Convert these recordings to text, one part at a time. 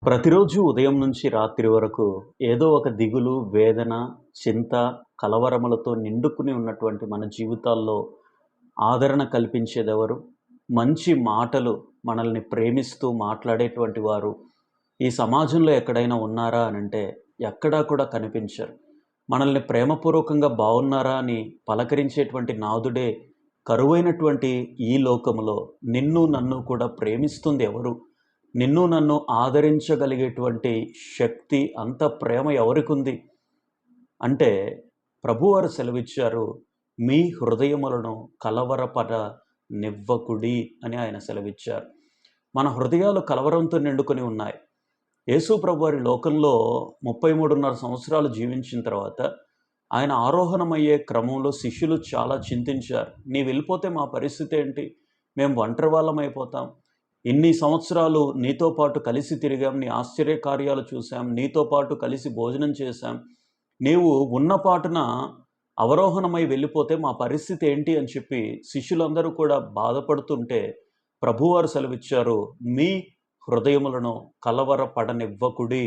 ప్రతిరోజు ఉదయం నుంచి రాత్రి వరకు ఏదో ఒక దిగులు, వేదన, చింత, కలవరములతో నిండుకుని ఉన్నటువంటి మన జీవితాల్లో ఆదరణ కల్పించేదెవరు? మంచి మాటలు మనల్ని ప్రేమిస్తూ మాట్లాడేటువంటి వారు ఈ సమాజంలో ఎక్కడైనా ఉన్నారా అనంటే ఎక్కడా కూడా కనిపించరు. మనల్ని ప్రేమపూర్వకంగా బాగున్నారా అని పలకరించేటువంటి నాథుడే కరువైనటువంటి ఈ లోకములో నిన్ను నన్ను కూడా ప్రేమిస్తుంది ఎవరు? నిన్ను నన్ను ఆదరించగలిగేటువంటి శక్తి, అంత ప్రేమ ఎవరికుంది అంటే ప్రభువారు సెలవిచ్చారు, మీ హృదయములను కలవరపడనివ్వకుడి అని ఆయన సెలవిచ్చారు. మన హృదయాలు కలవరంతో నిండుకొని ఉన్నాయి. యేసు ప్రభువారి లోకంలో 33.5 సంవత్సరాలు జీవించిన తర్వాత ఆయన ఆరోహణమయ్యే క్రమంలో శిష్యులు చాలా చింతించారు. నీవు వెళ్ళిపోతే మా పరిస్థితి ఏంటి? మేము ఒంటరి వాళ్ళం అయిపోతాం. ఇన్ని సంవత్సరాలు నీతో పాటు కలిసి తిరిగాం, నీ ఆశ్చర్య కార్యాలు చూసాం, నీతో పాటు కలిసి భోజనం చేశాం. నీవు ఉన్న పాటున అవరోహణమై వెళ్ళిపోతే మా పరిస్థితి ఏంటి అని చెప్పి శిష్యులందరూ కూడా బాధపడుతుంటే ప్రభువారు సెలవిచ్చారు, మీ హృదయములను కలవరపడనివ్వకుడి.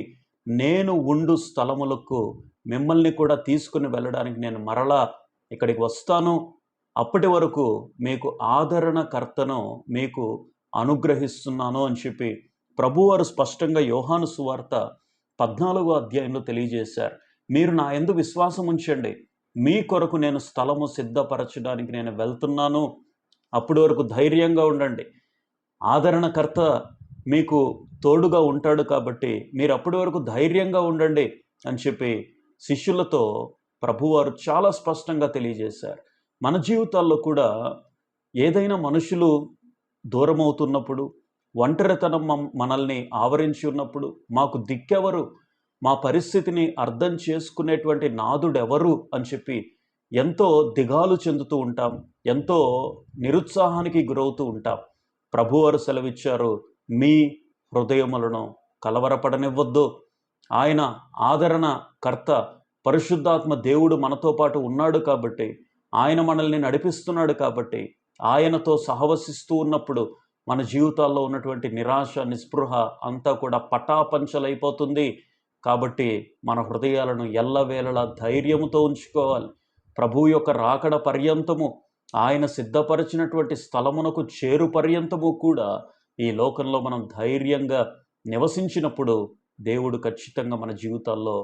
నేను ఉండు స్థలములకు మిమ్మల్ని కూడా తీసుకుని వెళ్ళడానికి నేను మరలా ఇక్కడికి వస్తాను. అప్పటి వరకు మీకు ఆదరణకర్తను మీకు అనుగ్రహిస్తున్నాను అని చెప్పి ప్రభువారు స్పష్టంగా యోహాను సువార్త 14వ అధ్యాయంలో తెలియజేశారు. మీరు నా యందు విశ్వాసం ఉంచండి, మీ కొరకు నేను స్థలము సిద్ధపరచడానికి నేను వెళ్తున్నాను. అప్పటి వరకు ధైర్యంగా ఉండండి. ఆదరణకర్త మీకు తోడుగా ఉంటాడు కాబట్టి మీరు అప్పటి వరకు ధైర్యంగా ఉండండి అని చెప్పి శిష్యులతో ప్రభువారు చాలా స్పష్టంగా తెలియజేశారు. మన జీవితాల్లో కూడా ఏదైనా మనుషులు దూరమవుతున్నప్పుడు, ఒంటరితనం మనల్ని ఆవరించి ఉన్నప్పుడు, మాకు దిక్కెవరు, మా పరిస్థితిని అర్థం చేసుకునేటువంటి నాథుడెవరు అని చెప్పి ఎంతో దిగాలు చెందుతూ ఉంటాం, ఎంతో నిరుత్సాహానికి గురవుతూ ఉంటాం. ప్రభువారు సెలవిచ్చారు, మీ హృదయములను కలవరపడనివ్వద్దు. ఆయన ఆదరణకర్త పరిశుద్ధాత్మ దేవుడు మనతో పాటు ఉన్నాడు కాబట్టి, ఆయన మనల్ని నడిపిస్తున్నాడు కాబట్టి, ఆయనతో సహవసిస్తూ ఉన్నప్పుడు మన జీవితాల్లో ఉన్నటువంటి నిరాశ, నిస్పృహ అంతా కూడా పటాపంచలైపోతుంది. కాబట్టి మన హృదయాలను ఎల్లవేళలా ధైర్యముతో ఉంచుకోవాలి. ప్రభువు యొక్క రాకడ పర్యంతము, ఆయన సిద్ధపరిచినటువంటి స్థలమునకు చేరు పర్యంతము కూడా ఈ లోకంలో మనం ధైర్యంగా నివసించినప్పుడు దేవుడు ఖచ్చితంగా మన జీవితాల్లో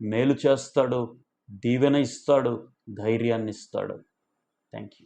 మేలు చేస్తాడు, దీవెన ఇస్తాడు, ధైర్యాన్ని ఇస్తాడు. Thank you.